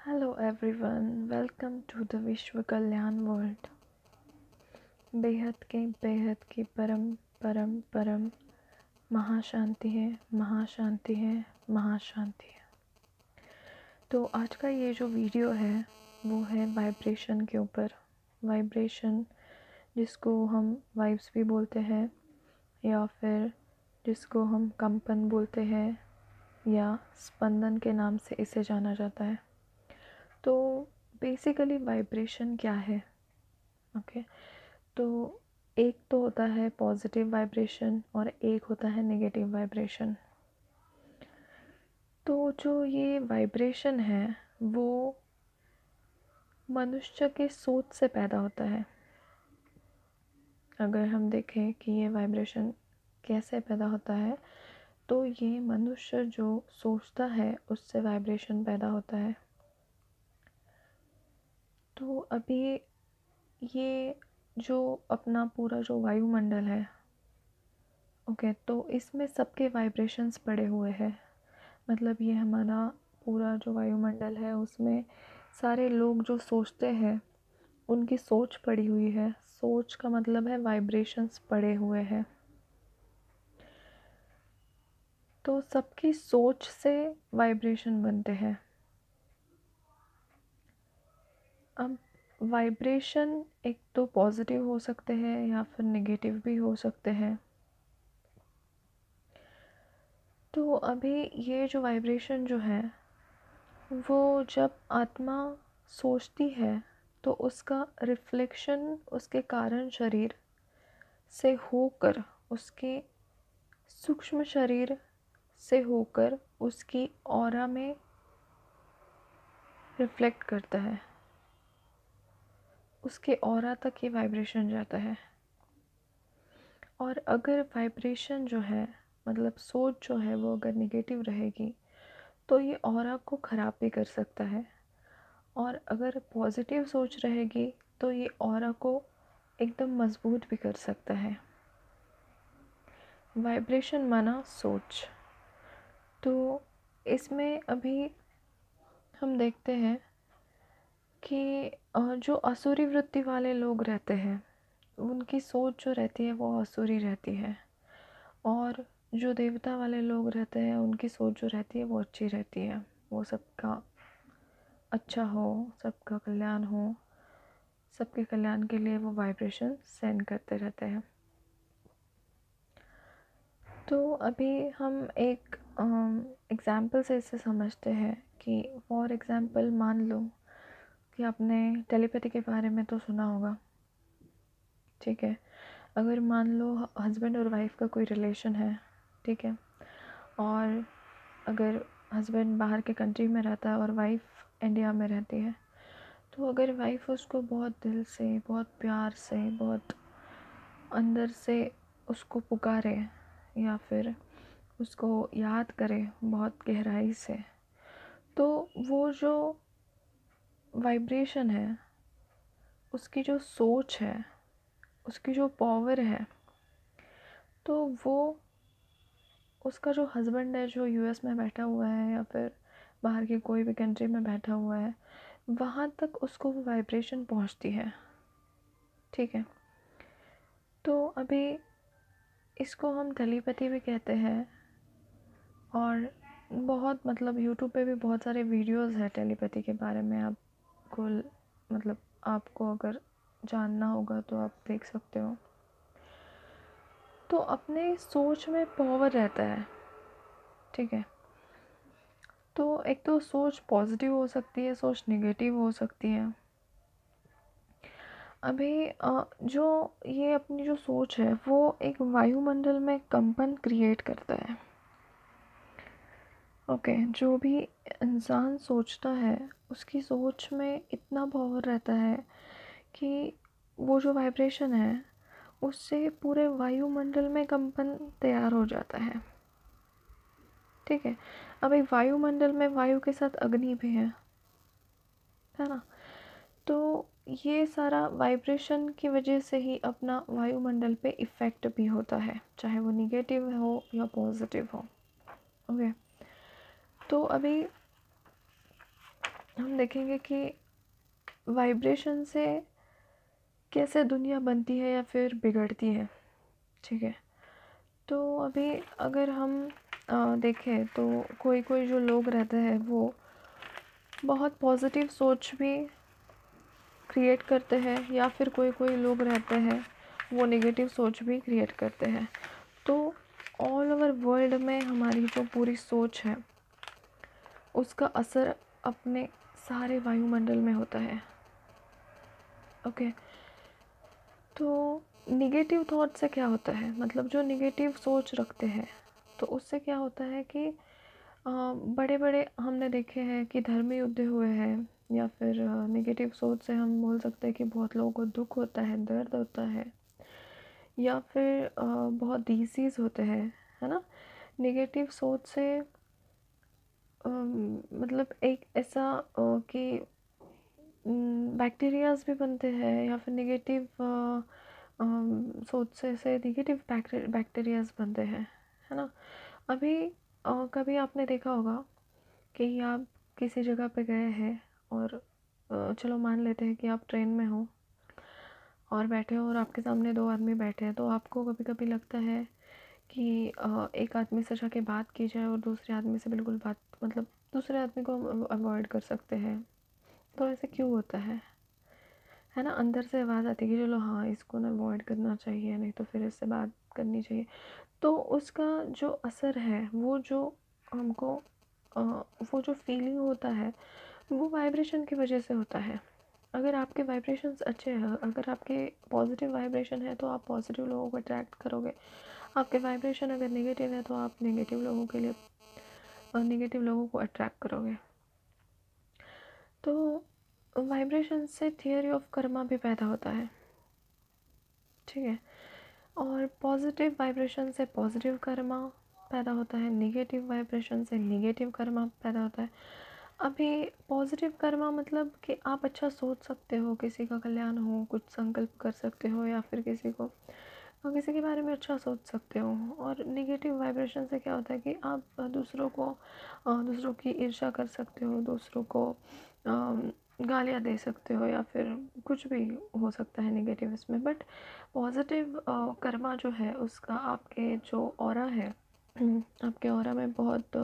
Hello everyone, welcome to the विश्व कल्याण world. बेहद की परम परम परम महाशांति है, महाशांति है, महाशांति है। तो आज का ये जो वीडियो है वो है वाइब्रेशन के ऊपर। वाइब्रेशन जिसको हम वाइब्स भी बोलते हैं या फिर जिसको हम कंपन बोलते हैं या स्पंदन के नाम से इसे जाना जाता है। तो बेसिकली वाइब्रेशन क्या है? ओके तो एक तो होता है पॉजिटिव वाइब्रेशन और एक होता है नेगेटिव वाइब्रेशन। तो जो ये वाइब्रेशन है वो मनुष्य के सोच से पैदा होता है। अगर हम देखें कि ये वाइब्रेशन कैसे पैदा होता है तो ये मनुष्य जो सोचता है उससे वाइब्रेशन पैदा होता है। तो अभी ये जो अपना पूरा जो वायुमंडल है, ओके तो इसमें सबके वाइब्रेशंस पड़े हुए हैं। मतलब ये हमारा पूरा जो वायुमंडल है उसमें सारे लोग जो सोचते हैं उनकी सोच पड़ी हुई है। सोच का मतलब है वाइब्रेशंस पड़े हुए हैं। तो सबकी सोच से वाइब्रेशन बनते हैं। अब वाइब्रेशन एक तो पॉजिटिव हो सकते हैं या फिर नेगेटिव भी हो सकते हैं। तो अभी ये जो वाइब्रेशन जो है वो जब आत्मा सोचती है तो उसका रिफ्लेक्शन उसके कारण शरीर से होकर, उसके सूक्ष्म शरीर से होकर उसकी ऑरा में रिफ्लेक्ट करता है। उसके ऑरा तक ये वाइब्रेशन जाता है। और अगर वाइब्रेशन जो है मतलब सोच जो है वो अगर नेगेटिव रहेगी तो ये ऑरा को ख़राब भी कर सकता है। और अगर पॉजिटिव सोच रहेगी तो ये ऑरा को एकदम मजबूत भी कर सकता है। वाइब्रेशन माना सोच। तो इसमें अभी हम देखते हैं कि जो असुरी वृत्ति वाले लोग रहते हैं उनकी सोच जो रहती है वो असुरी रहती है। और जो देवता वाले लोग रहते हैं उनकी सोच जो रहती है वो अच्छी रहती है। वो सबका अच्छा हो, सबका कल्याण हो, सबके कल्याण के लिए वो वाइब्रेशन सेंड करते रहते हैं। तो अभी हम एक एग्ज़ाम्पल से इसे समझते हैं कि फॉर एग्ज़ाम्पल मान लो कि आपने टेलीपैथी के बारे में तो सुना होगा, ठीक है। अगर मान लो हस्बैंड और वाइफ का कोई रिलेशन है, ठीक है, और अगर हस्बैंड बाहर के कंट्री में रहता है और वाइफ इंडिया में रहती है, तो अगर वाइफ उसको बहुत दिल से, बहुत प्यार से, बहुत अंदर से उसको पुकारे या फिर उसको याद करे बहुत गहराई से, तो वो जो वाइब्रेशन है, उसकी जो सोच है, उसकी जो पावर है, तो वो उसका जो हस्बैंड है जो यूएस में बैठा हुआ है या फिर बाहर की कोई भी कंट्री में बैठा हुआ है, वहाँ तक उसको वो वाइब्रेशन पहुँचती है, ठीक है। तो अभी इसको हम टेलीपैथी भी कहते हैं। और बहुत मतलब यूट्यूब पे भी बहुत सारे वीडियोस है टेलीपैथी के बारे में। आपको मतलब आपको अगर जानना होगा तो आप देख सकते हो। तो अपने सोच में पावर रहता है, ठीक है। तो एक तो सोच पॉजिटिव हो सकती है, सोच नेगेटिव हो सकती है। अभी जो ये अपनी जो सोच है वो एक वायुमंडल में कंपन क्रिएट करता है। ओके जो भी इंसान सोचता है उसकी सोच में इतना पावर रहता है कि वो जो वाइब्रेशन है उससे पूरे वायुमंडल में कंपन तैयार हो जाता है, ठीक है। अब एक वायुमंडल में वायु के साथ अग्नि भी है ना। तो ये सारा वाइब्रेशन की वजह से ही अपना वायुमंडल पे इफ़ेक्ट भी होता है, चाहे वो निगेटिव हो या पॉजिटिव हो। ओके तो अभी हम देखेंगे कि वाइब्रेशन से कैसे दुनिया बनती है या फिर बिगड़ती है। ठीक है, तो अभी अगर हम देखें तो कोई कोई जो लोग रहते हैं वो बहुत पॉजिटिव सोच भी क्रिएट करते हैं, या फिर कोई कोई लोग रहते हैं वो नेगेटिव सोच भी क्रिएट करते हैं। तो ऑल ओवर वर्ल्ड में हमारी जो पूरी सोच है उसका असर अपने सारे वायुमंडल में होता है। ओके, तो निगेटिव थॉट से क्या होता है, मतलब जो निगेटिव सोच रखते हैं तो उससे क्या होता है कि बड़े बड़े हमने देखे हैं कि धर्म युद्ध हुए हैं, या फिर निगेटिव सोच से हम बोल सकते हैं कि बहुत लोगों को दुख होता है, दर्द होता है, या फिर बहुत डिसीज़ होते हैं, है ना। निगेटिव सोच से मतलब एक ऐसा कि बैक्टीरियाज भी बनते हैं, या फिर निगेटिव सोच से निगेटिव बैक्टीरियाज बनते हैं, है ना। अभी कभी आपने देखा होगा कि आप किसी जगह पे गए हैं और चलो मान लेते हैं कि आप ट्रेन में हो और बैठे हो और आपके सामने दो आदमी बैठे हैं, तो आपको कभी कभी लगता है कि एक आदमी से जाके बात की जाए और दूसरे आदमी से बिल्कुल बात, मतलब दूसरे आदमी को अवॉइड कर सकते हैं। तो ऐसे क्यों होता है ना। अंदर से आवाज़ आती है कि चलो हाँ इसको ना अवॉइड करना चाहिए, नहीं तो फिर इससे बात करनी चाहिए। तो उसका जो असर है वो जो हमको वो जो फीलिंग होता है वो वाइब्रेशन की वजह से होता है। अगर आपके वाइब्रेशंस अच्छे हैं, अगर आपके पॉजिटिव वाइब्रेशन है तो आप पॉजिटिव लोगों को अट्रैक्ट करोगे। आपके वाइब्रेशन अगर नेगेटिव है तो आप नेगेटिव लोगों के लिए नेगेटिव लोगों को अट्रैक्ट करोगे। तो वाइब्रेशन से थियरी ऑफ कर्मा भी पैदा होता है। ठीक है, और पॉजिटिव वाइब्रेशन से पॉजिटिव कर्मा पैदा होता है, नेगेटिव वाइब्रेशन से नेगेटिव कर्मा पैदा होता है। अभी पॉजिटिव कर्मा मतलब कि आप अच्छा सोच सकते हो, किसी का कल्याण हो, कुछ संकल्प कर सकते हो, या फिर किसी के बारे में अच्छा सोच सकते हो। और नेगेटिव वाइब्रेशन से क्या होता है कि आप दूसरों की ईर्ष्या कर सकते हो, दूसरों को गालियाँ दे सकते हो, या फिर कुछ भी हो सकता है नेगेटिव इसमें। बट पॉजिटिव कर्मा जो है उसका आपके जो ऑरा है आपके ऑरा में बहुत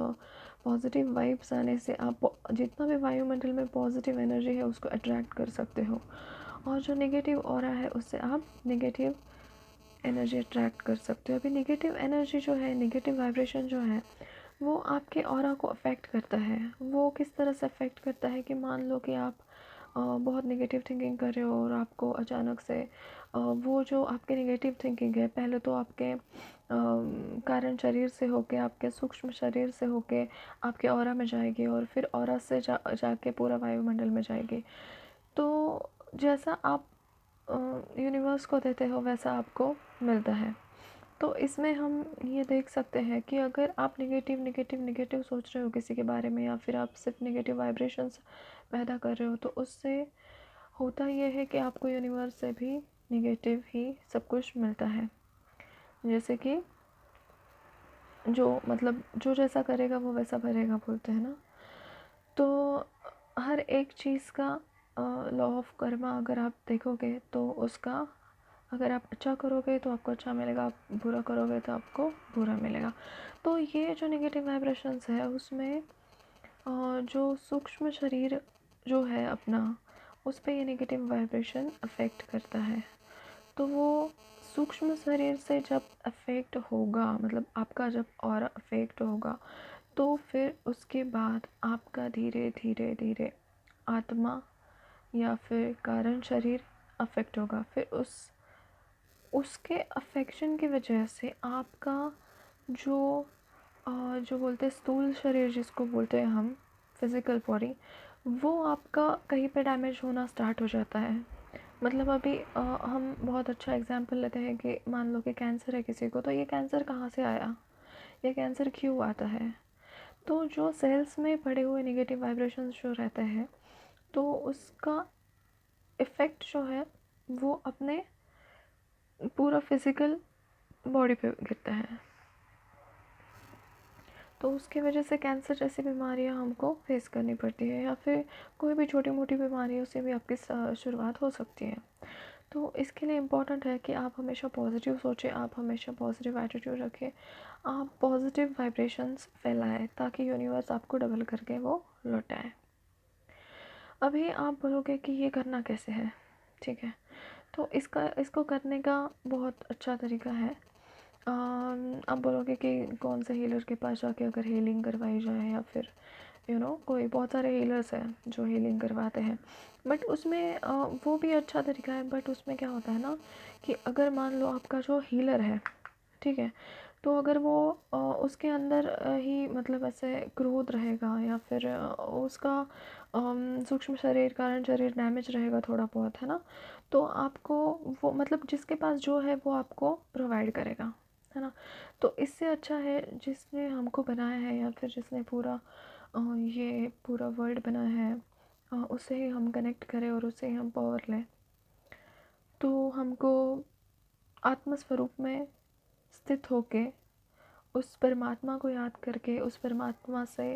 पॉजिटिव वाइब्स आने से आप जितना भी वायुमंडल में पॉजिटिव एनर्जी है उसको अट्रैक्ट कर सकते हो, और जो नेगेटिव ऑरा है उससे आप नेगेटिव एनर्जी अट्रैक्ट कर सकते हो। अभी नेगेटिव एनर्जी जो है, नेगेटिव वाइब्रेशन जो है वो आपके ऑरा को अफेक्ट करता है। वो किस तरह से अफेक्ट करता है कि मान लो कि आप बहुत नेगेटिव थिंकिंग कर रहे हो और आपको अचानक से वो जो आपके नेगेटिव थिंकिंग है पहले तो आपके कारण शरीर से होके, आपके सूक्ष्म शरीर से होके आपके ऑरा में जाएगी, और फिर ऑरा से जाके पूरा वायुमंडल में जाएगी। तो जैसा आप यूनिवर्स को देते हो वैसा आपको मिलता है। तो इसमें हम ये देख सकते हैं कि अगर आप नेगेटिव नेगेटिव नेगेटिव सोच रहे हो किसी के बारे में, या फिर आप सिर्फ नेगेटिव वाइब्रेशंस पैदा कर रहे हो, तो उससे होता ये है कि आपको यूनिवर्स से भी नेगेटिव ही सब कुछ मिलता है। जैसे कि जो मतलब जो जैसा करेगा वो वैसा भरेगा, बोलते हैं ना। तो हर एक चीज़ का लॉ ऑफ कर्मा अगर आप देखोगे तो उसका, अगर आप अच्छा करोगे तो आपको अच्छा मिलेगा, आप बुरा करोगे तो आपको बुरा मिलेगा। तो ये जो नेगेटिव वाइब्रेशंस है उसमें जो सूक्ष्म शरीर जो है अपना, उस पर ये नेगेटिव वाइब्रेशन अफेक्ट करता है। तो वो सूक्ष्म शरीर से जब अफेक्ट होगा, मतलब आपका जब और अफेक्ट होगा, तो फिर उसके बाद आपका धीरे धीरे धीरे आत्मा या फिर कारण शरीर अफेक्ट होगा। फिर उसके अफेक्शन की वजह से आपका जो जो बोलते हैं स्थूल शरीर जिसको बोलते हैं हम, फिज़िकल बॉडी, वो आपका कहीं पे डैमेज होना स्टार्ट हो जाता है। मतलब अभी हम बहुत अच्छा एग्जांपल लेते हैं कि मान लो कि कैंसर है किसी को, तो ये कैंसर कहाँ से आया, ये कैंसर क्यों आता है। तो जो सेल्स में पड़े हुए नेगेटिव वाइब्रेशंस जो रहते हैं तो उसका इफ़ेक्ट जो है वो अपने पूरा फिज़िकल बॉडी पे गिरता है। तो उसकी वजह से कैंसर जैसी बीमारियां हमको फेस करनी पड़ती है, या फिर कोई भी छोटी मोटी बीमारियों से भी आपकी शुरुआत हो सकती है। तो इसके लिए इम्पॉर्टेंट है कि आप हमेशा पॉजिटिव सोचें, आप हमेशा पॉजिटिव एटीट्यूड रखें, आप पॉजिटिव वाइब्रेशंस फैलाएं, ताकि यूनिवर्स आपको डबल करके वो लौटाए। अभी आप बोलोगे कि ये करना कैसे है, ठीक है। तो इसको करने का बहुत अच्छा तरीका है। आप बोलोगे कि कौन से हीलर के पास जाके अगर हीलिंग करवाई जाए, या फिर कोई बहुत सारे हीलर्स हैं जो हीलिंग करवाते हैं, बट उसमें वो भी अच्छा तरीका है। बट उसमें क्या होता है ना, कि अगर मान लो आपका जो हीलर है, ठीक है, तो अगर वो उसके अंदर ही मतलब ऐसे क्रोध रहेगा, या फिर उसका सूक्ष्म शरीर कारण शरीर डैमेज रहेगा थोड़ा बहुत, है ना, तो आपको वो मतलब जिसके पास जो है वो आपको प्रोवाइड करेगा, है ना। तो इससे अच्छा है जिसने हमको बनाया है, या फिर जिसने पूरा ये पूरा वर्ल्ड बनाया है, उससे ही हम कनेक्ट करें और उससे ही हम पावर लें। तो हमको आत्मस्वरूप में स्थित होके उस परमात्मा को याद करके, उस परमात्मा से